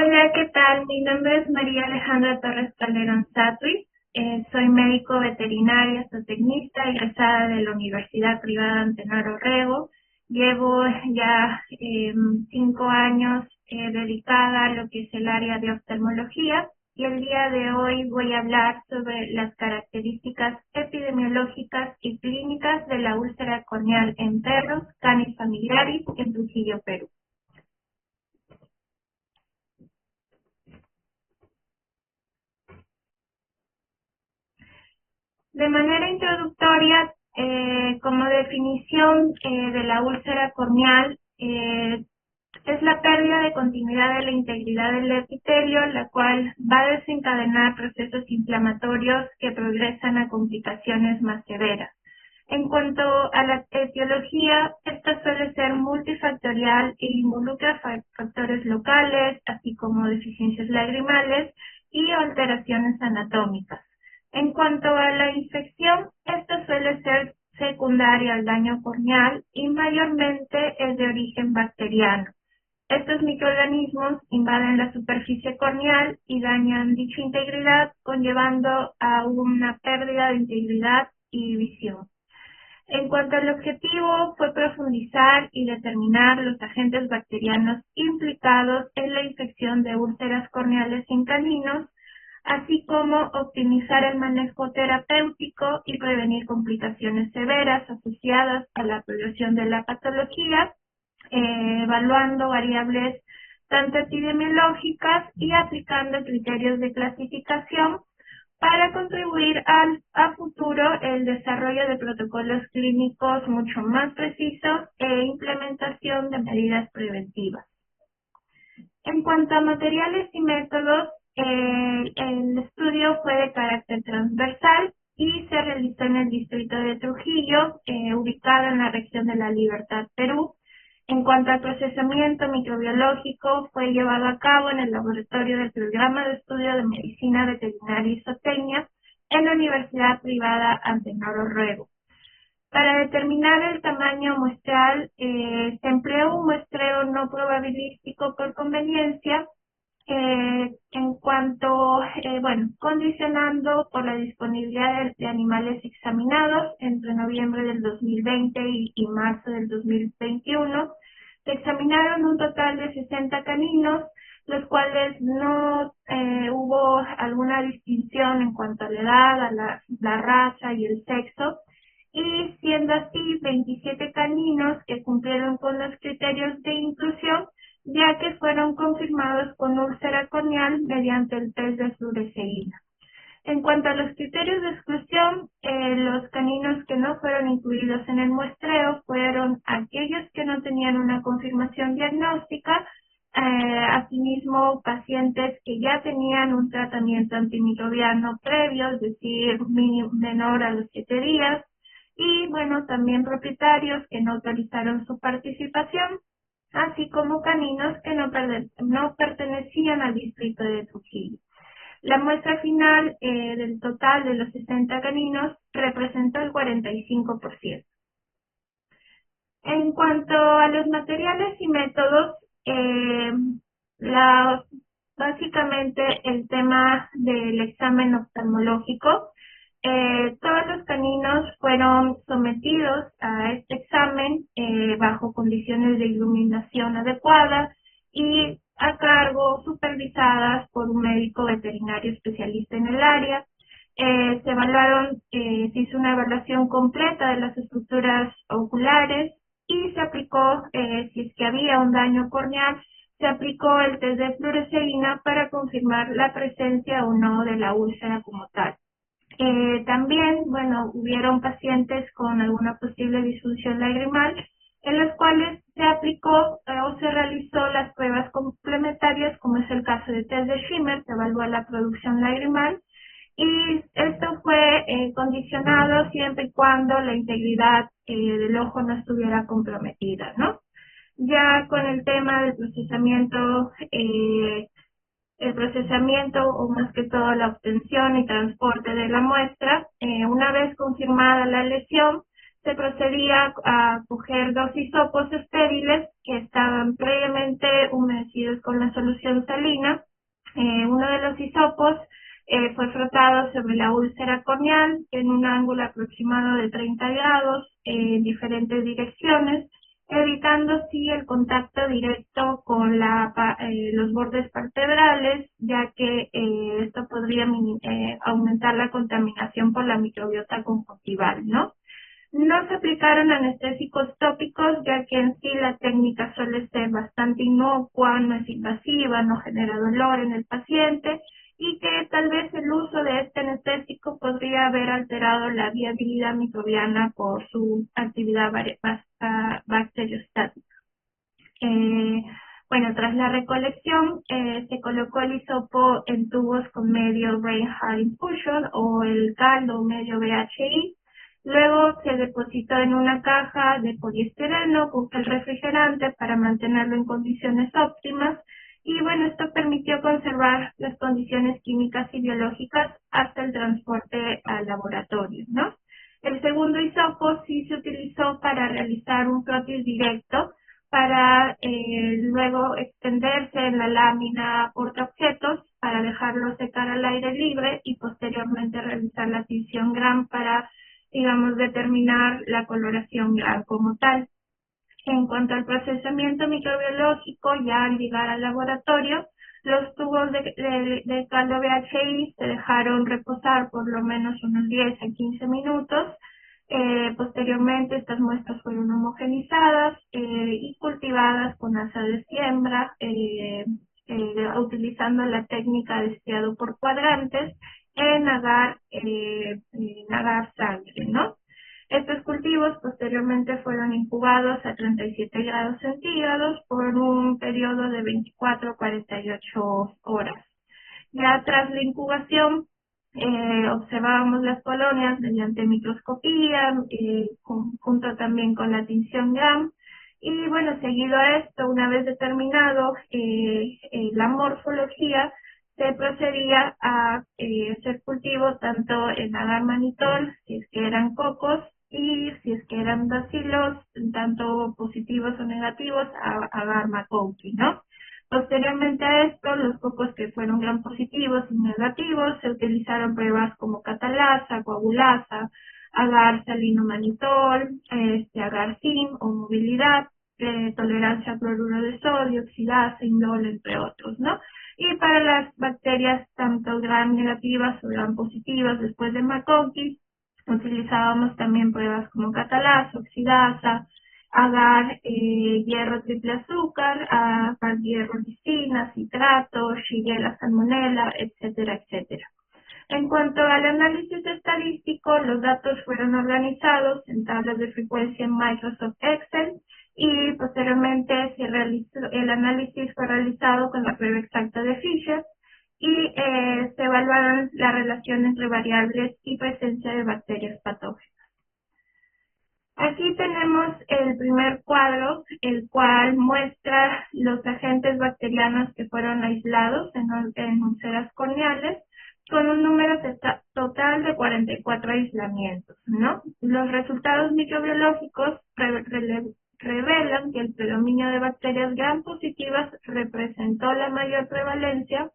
Hola, ¿qué tal? Mi nombre es María Alejandra Torres Calderón Satui. Soy médico veterinaria, zootecnista, egresada de la Universidad Privada Antenor Orrego. Llevo ya 5 años dedicada a lo que es el área de oftalmología y el día de hoy voy a hablar sobre las características epidemiológicas y clínicas de la úlcera corneal en perros, Canis familiaris, en Trujillo, Perú. De manera introductoria, como definición de la úlcera corneal, es la pérdida de continuidad de la integridad del epitelio, la cual va a desencadenar procesos inflamatorios que progresan a complicaciones más severas. En cuanto a la etiología, esta suele ser multifactorial e involucra factores locales, así como deficiencias lagrimales y alteraciones anatómicas. En cuanto a la infección, esta suele ser secundaria al daño corneal y mayormente es de origen bacteriano. Estos microorganismos invaden la superficie corneal y dañan dicha integridad, conllevando a una pérdida de integridad y visión. En cuanto al objetivo, fue profundizar y determinar los agentes bacterianos implicados en la infección de úlceras corneales en caninos, así como optimizar el manejo terapéutico y prevenir complicaciones severas asociadas a la progresión de la patología, evaluando variables tanto epidemiológicas y aplicando criterios de clasificación para contribuir a futuro el desarrollo de protocolos clínicos mucho más precisos e implementación de medidas preventivas. En cuanto a materiales y métodos, el estudio fue de carácter transversal y se realizó en el distrito de Trujillo, ubicado en la región de La Libertad, Perú. En cuanto al procesamiento microbiológico, fue llevado a cabo en el laboratorio del Programa de Estudio de Medicina Veterinaria y Zootecnia en la Universidad Privada Antenor Orrego. Para determinar el tamaño muestral, se empleó un muestreo no probabilístico por conveniencia, condicionando por la disponibilidad de animales examinados entre noviembre del 2020 y marzo del 2021. Se examinaron un total de 60 caninos, los cuales no hubo alguna distinción en cuanto a la edad, a la raza y el sexo, y siendo así 27 caninos que cumplieron con los criterios de inclusión, ya que fueron confirmados con úlcera corneal mediante el test de fluoresceína. En cuanto a los criterios de exclusión, los caninos que no fueron incluidos en el muestreo fueron aquellos que no tenían una confirmación diagnóstica, asimismo pacientes que ya tenían un tratamiento antimicrobiano previo, es decir, menor a los 7 días, y también propietarios que no autorizaron su participación, así como caninos que no pertenecían al distrito de Trujillo. La muestra final del total de los 60 caninos representó el 45%. En cuanto a los materiales y métodos, eh, básicamente el tema del examen oftalmológico, todos los caninos fueron sometidos a este examen bajo condiciones de iluminación adecuada y a cargo supervisadas por un médico veterinario especialista en el área. Se hizo una evaluación completa de las estructuras oculares y se aplicó, si es que había un daño corneal, se aplicó el test de fluoresceína para confirmar la presencia o no de la úlcera como tal. También, hubieron pacientes con alguna posible disfunción lagrimal, en los cuales se aplicó o se realizó las pruebas complementarias, como es el caso de test de Schimmer, que evalúa la producción lagrimal, y esto fue condicionado siempre y cuando la integridad del ojo no estuviera comprometida, ¿no? Ya con el tema del procesamiento, o más que todo la obtención y transporte de la muestra, una vez confirmada la lesión, se procedía a coger 2 hisopos estériles que estaban previamente humedecidos con la solución salina. Uno de los hisopos fue frotado sobre la úlcera corneal en un ángulo aproximado de 30 grados en diferentes direcciones, evitando así el contacto directo con los bordes vertebrales, ya que esto podría aumentar la contaminación por la microbiota conjuntival, ¿no? No se aplicaron anestésicos tópicos, ya que en sí la técnica suele ser bastante inocua, no es invasiva, no genera dolor en el paciente y que tal vez el uso de este anestésico podría haber alterado la viabilidad microbiana por su actividad bacteriostática. Eh, bueno, tras la recolección se colocó el hisopo en tubos con medio Reinhardt Infusion o el caldo medio BHI. Luego se depositó en una caja de poliestireno con gel refrigerante para mantenerlo en condiciones óptimas. Y bueno, esto permitió conservar las condiciones químicas y biológicas hasta el transporte al laboratorio, ¿no? El segundo hisopo sí se utilizó para realizar un prótesis directo para luego extenderse en la lámina portaobjetos para dejarlo secar al aire libre y posteriormente realizar la tinción Gram para, digamos, determinar la coloración Gram como tal. En cuanto al procesamiento microbiológico, ya al llegar al laboratorio, los tubos de caldo BHI se dejaron reposar por lo menos unos 10 a 15 minutos. Posteriormente, estas muestras fueron homogenizadas y cultivadas con asa de siembra, utilizando la técnica de estriado por cuadrantes en agar sangre, ¿no? Estos cultivos posteriormente fueron incubados a 37 grados centígrados por un periodo de 24 a 48 horas. Ya tras la incubación, observábamos las colonias mediante microscopía, junto también con la tinción Gram. Y bueno, seguido a esto, una vez determinado la morfología, se procedía a hacer cultivos tanto en agar manitol, si es que eran cocos, y si es que eran bacilos, tanto positivos o negativos, a agar macoqui, ¿no? Posteriormente a esto, los cocos que fueron gram positivos y negativos, se utilizaron pruebas como catalasa, coagulasa, agar salino-manitol, agar sim o movilidad, tolerancia a cloruro de sodio, oxidasa, indol, entre otros, ¿no? Y para las bacterias tanto gram negativas o gram positivas después de macoqui, utilizábamos también pruebas como catalasa, oxidasa, agar hierro triple azúcar, agar hierro lisina, citrato, shigella salmonella, etcétera, etcétera. En cuanto al análisis estadístico, los datos fueron organizados en tablas de frecuencia en Microsoft Excel y posteriormente el análisis fue realizado con la prueba exacta de Fisher y se evaluaron la relación entre variables y presencia de bacterias patógenas. Aquí tenemos el primer cuadro, el cual muestra los agentes bacterianos que fueron aislados en úlceras corneales, con un número total de 44 aislamientos, ¿no? Los resultados microbiológicos revelan que el predominio de bacterias gram positivas representó la mayor prevalencia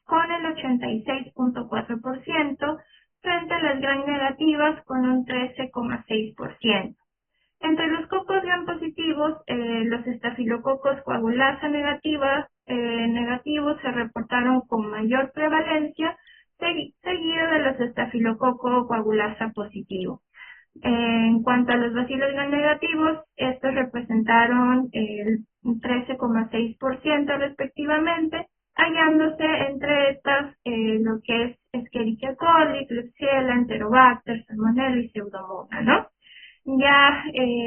con el 86.4% frente a las gram negativas con un 13.6%. Entre los cocos gram positivos, los estafilococos coagulasa negativos se reportaron con mayor prevalencia, seguido de los estafilococo coagulasa positivo. En cuanto a los bacilos gram negativos, estos representaron el 13.6% respectivamente, hallándose entre estas lo que es Escherichia coli, Klebsiella, Enterobacter, Salmonella y Pseudomonas, ¿no? Ya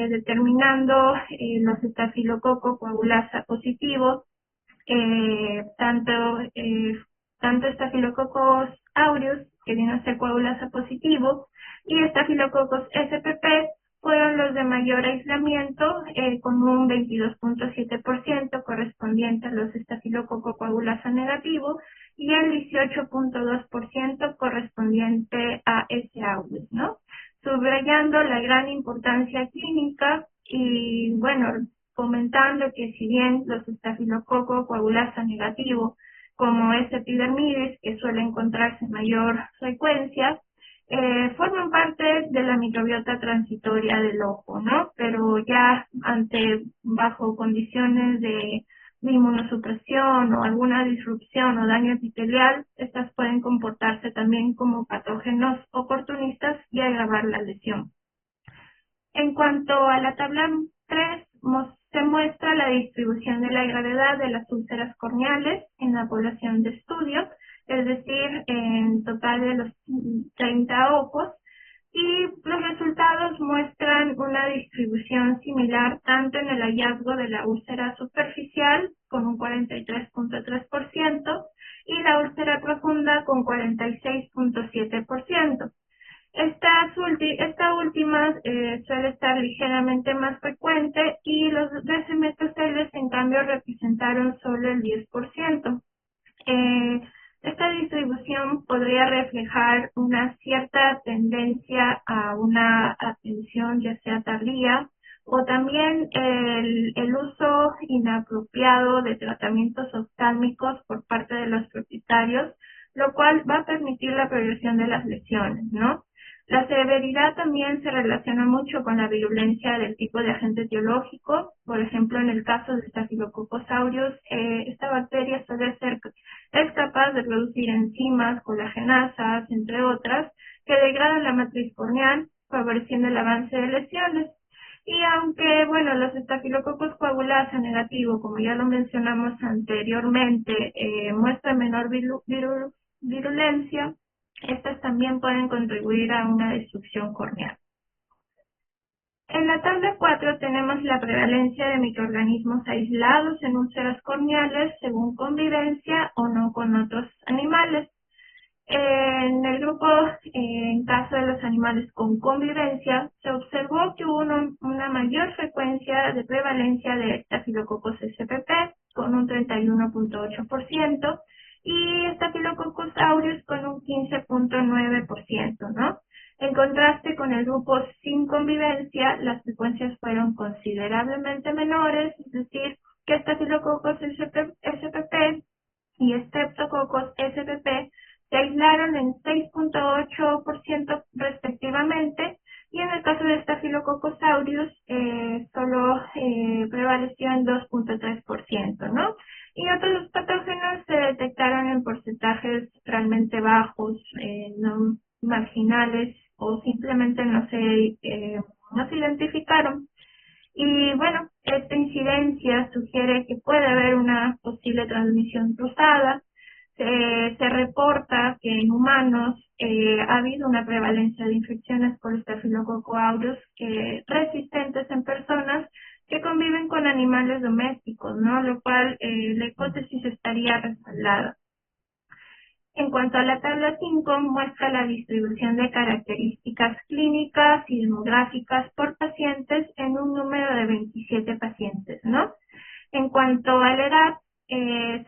determinando los estafilococo coagulasa positivos, tanto estafilococos aureus, que viene a ser coagulasa positivo, y estafilococos SPP fueron los de mayor aislamiento, con un 22.7% correspondiente a los estafilococo coagulasa negativo y el 18.2% correspondiente a S. aureus, ¿no? subrayando la gran importancia clínica y, bueno, comentando que si bien los estafilococo coagulasa negativo, como es epidermidis, que suele encontrarse en mayor frecuencia, forman parte de la microbiota transitoria del ojo, ¿no? Pero ya bajo condiciones de inmunosupresión o alguna disrupción o daño epitelial, estas pueden comportarse también como patógenos oportunistas y agravar la lesión. En cuanto a la tabla 3, se muestra la distribución de la gravedad de las úlceras corneales en la población de estudio, es decir, en total de los 30 ojos, y los resultados muestran una distribución similar tanto en el hallazgo de la úlcera superficial con un 43.3% y la úlcera profunda con 46.7%. Esta última suele estar ligeramente más frecuente y los decimetoceles en cambio representaron solo el 10%. Eh, Esta distribución podría reflejar una cierta tendencia a una atención ya sea tardía o también el uso inapropiado de tratamientos oftálmicos por parte de los propietarios, lo cual va a permitir la progresión de las lesiones, ¿no? La severidad también se relaciona mucho con la virulencia del tipo de agente etiológico. Por ejemplo, en el caso de Staphylococcus aureus, esta bacteria es capaz de producir enzimas, colagenasas, entre otras, que degradan la matriz corneal, favoreciendo el avance de lesiones. Y aunque, bueno, los Staphylococcus coagulasa negativo, como ya lo mencionamos anteriormente, muestran menor virulencia, estas también pueden contribuir a una destrucción corneal. En la tabla 4 tenemos la prevalencia de microorganismos aislados en úlceras corneales según convivencia o no con otros animales. En el grupo, en caso de los animales con convivencia, se observó que hubo una mayor frecuencia de prevalencia de Staphylococcus spp con un 31.8% y Staphylococcus aureus con un 15.9%, ¿no? En contraste con el grupo sin convivencia, las frecuencias fueron considerablemente menores, es decir, que Staphylococcus spp y Streptococcus spp se aislaron en 6.8% respectivamente, y en el caso de Staphylococcus aureus solo prevaleció en 2.3%, ¿no? Y otros patógenos se detectaron en porcentajes realmente bajos, no marginales o simplemente no se identificaron. Y bueno, esta incidencia sugiere que puede haber una posible transmisión cruzada. Se reporta que en humanos ha habido una prevalencia de infecciones por Staphylococcus aureus resistentes en personas que conviven con animales domésticos, ¿no? Lo cual la hipótesis estaría respaldada. En cuanto a la tabla 5, muestra la distribución de características clínicas y demográficas por pacientes en un número de 27 pacientes, ¿no? En cuanto a la edad,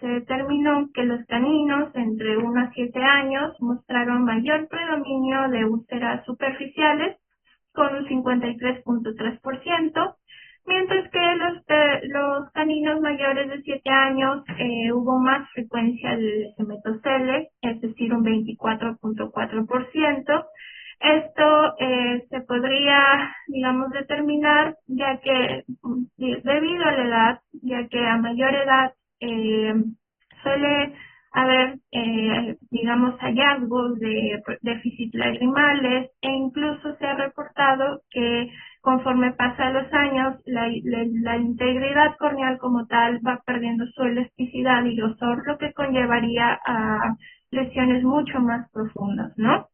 se determinó que los caninos entre 1 a 7 años mostraron mayor predominio de úlceras superficiales con un 53.3%, mientras que los caninos mayores de 7 años hubo más frecuencia de semetocele, es decir, un 24.4%. Esto se podría, digamos, determinar ya que debido a la edad, ya que a mayor edad suele haber, digamos, hallazgos de déficit lagrimales e incluso se ha reportado que conforme pasan los años, la integridad corneal como tal va perdiendo su elasticidad y grosor, lo que conllevaría a lesiones mucho más profundas, ¿no?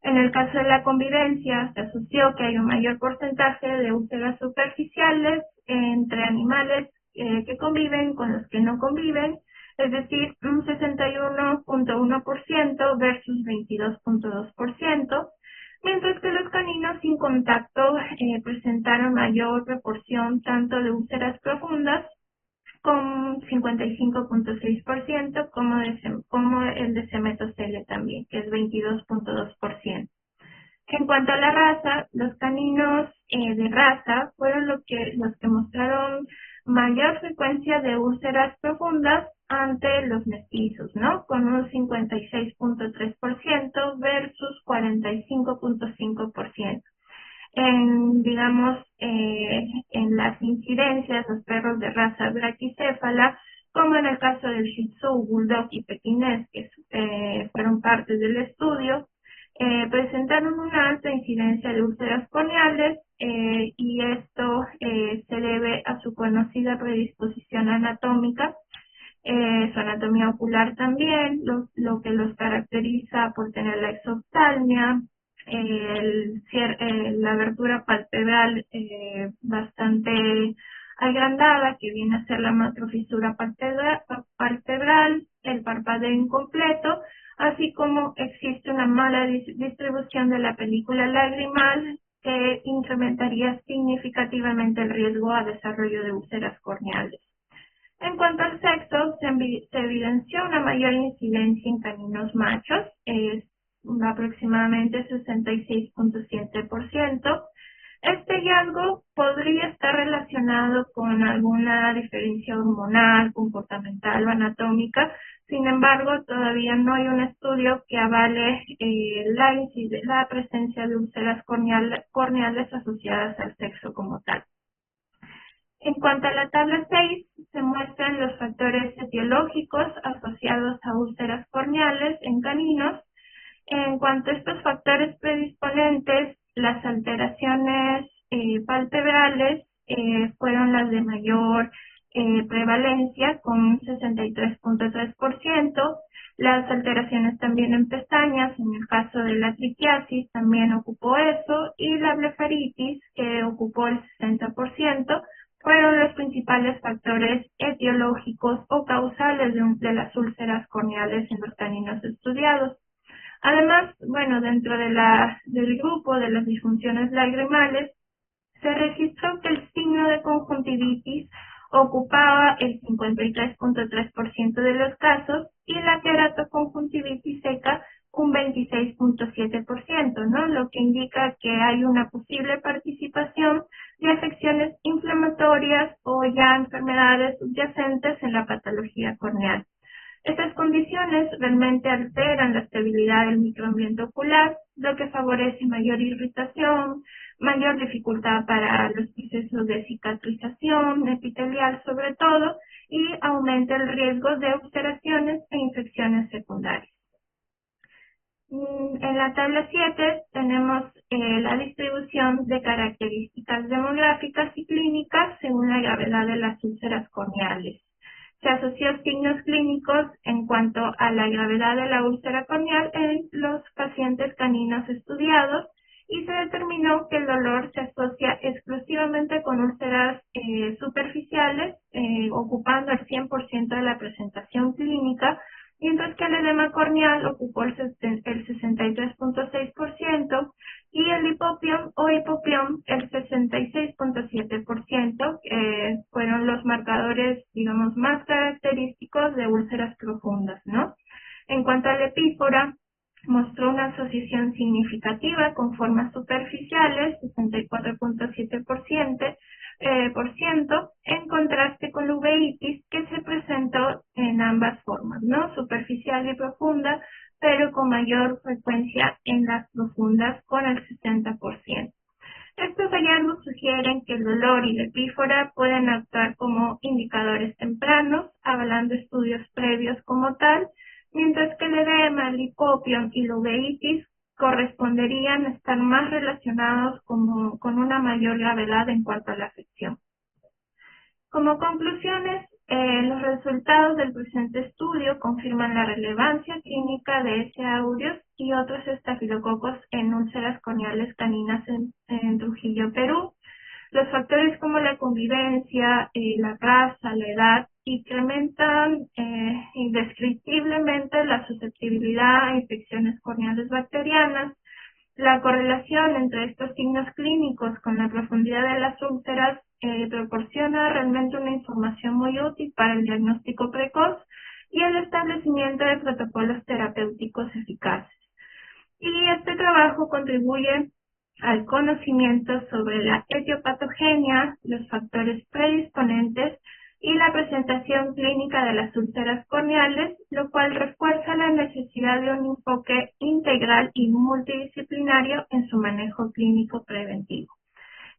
En el caso de la convivencia, se asoció que hay un mayor porcentaje de úlceras superficiales entre animales que conviven con los que no conviven, es decir, un 61.1% versus 22.2%, mientras que los caninos sin contacto presentaron mayor proporción tanto de úlceras profundas con 55.6%, como el de semetocele también, que es 22.2%. En cuanto a la raza, los caninos de raza fueron los que mostraron mayor frecuencia de úlceras profundas ante los mestizos, ¿no? Con un 56.3% versus 45.5%. Digamos, en las incidencias, los perros de raza braquicéfala, como en el caso del Shih Tzu, Bulldog y Pekinés, que fueron parte del estudio, presentaron una alta incidencia de úlceras corneales y esto se debe a su conocida predisposición anatómica, su anatomía ocular también, lo que los caracteriza por tener la exoftalmia, la abertura palpebral bastante agrandada, que viene a ser la macrofisura palpebral, el parpadeo incompleto, así como existe una mala distribución de la película lagrimal que incrementaría significativamente el riesgo a desarrollo de úlceras corneales. En cuanto al sexo, se evidenció una mayor incidencia en caninos machos, es aproximadamente 66.7%. Este hallazgo podría estar relacionado con alguna diferencia hormonal, comportamental o anatómica. Sin embargo, todavía no hay un estudio que avale la presencia de úlceras corneales asociadas al sexo como tal. En cuanto a la tabla 6, se muestran los factores etiológicos asociados a úlceras corneales en caninos. En cuanto a estos factores predisponentes, las alteraciones palpebrales fueron las de mayor prevalencia, con un 63.3%. Las alteraciones también en pestañas, en el caso de la tritiasis, también ocupó eso, y la blefaritis, que ocupó el 60%, fueron los principales factores etiológicos o causales de las úlceras corneales en los caninos estudiados. Además, bueno, dentro del grupo de las disfunciones lagrimales, se registró que el signo de conjuntivitis ocupaba el 53.3% de los casos y la queratoconjuntivitis seca un 26.7%, ¿no? Lo que indica que hay una posible participación de afecciones inflamatorias o ya enfermedades subyacentes en la patología corneal. Estas condiciones realmente alteran la estabilidad del microambiente ocular, lo que favorece mayor irritación, mayor dificultad para los procesos de cicatrización epitelial sobre todo, y aumenta el riesgo de ulceraciones e infecciones secundarias. En la tabla 7 tenemos la distribución de características demográficas y clínicas según la gravedad de las úlceras corneales. Se asoció signos clínicos en cuanto a la gravedad de la úlcera corneal en los pacientes caninos estudiados y se determinó que el dolor se asocia exclusivamente con úlceras superficiales, ocupando el 100% de la presentación clínica, mientras que el edema corneal ocupó el 63.6% y el lipopión o hipopión el 66.7%, fueron los marcadores, digamos, más característicos de úlceras profundas, ¿no? En cuanto a la epífora, mostró una asociación significativa con formas superficiales, 64.7%, en contraste con la uveitis, que se presentó en ambas formas, ¿no? Superficial y profunda, pero con mayor frecuencia en las profundas, con el 60%. Estos hallazgos sugieren que el dolor y la epífora pueden actuar como indicadores tempranos, avalando estudios previos como tal, mientras que el edema, el lipopión y la uveitis corresponderían estar más relacionados con una mayor gravedad en cuanto a la afección. Como conclusiones, los resultados del presente estudio confirman la relevancia clínica de S. aureus y otros estafilococos en úlceras corneales caninas en Trujillo, Perú. Los factores como la convivencia, la raza, la edad, incrementan indescriptiblemente la susceptibilidad a infecciones corneales bacterianas. La correlación entre estos signos clínicos con la profundidad de las úlceras proporciona realmente una información muy útil para el diagnóstico precoz y el establecimiento de protocolos terapéuticos eficaces. y este trabajo contribuye al conocimiento sobre la etiopatogenia, los factores predisponentes y la presentación clínica de las úlceras corneales, lo cual refuerza la necesidad de un enfoque integral y multidisciplinario en su manejo clínico preventivo.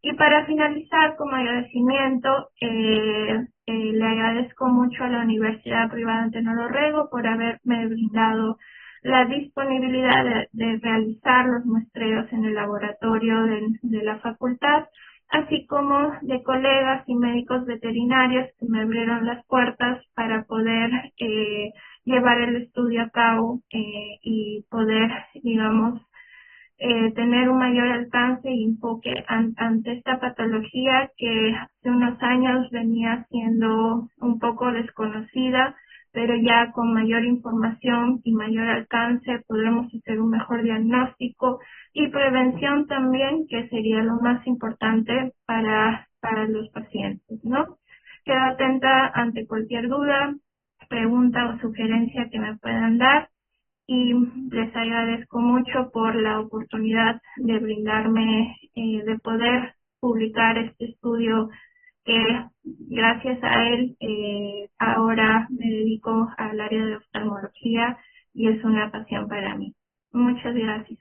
Y para finalizar, como agradecimiento, le agradezco mucho a la Universidad Privada Antenor Orrego por haberme brindado la disponibilidad de realizar los muestreos en el laboratorio de la facultad, así como de colegas y médicos veterinarios que me abrieron las puertas para poder llevar el estudio a cabo y poder, digamos, tener un mayor alcance y enfoque ante esta patología que hace unos años venía siendo un poco desconocida, pero ya con mayor información y mayor alcance podremos hacer un mejor diagnóstico y prevención también, que sería lo más importante para los pacientes, ¿no? Quedo atenta ante cualquier duda, pregunta o sugerencia que me puedan dar y les agradezco mucho por la oportunidad de brindarme, de poder publicar este estudio que gracias a él ahora me dedico al área de oftalmología y es una pasión para mí. Muchas gracias.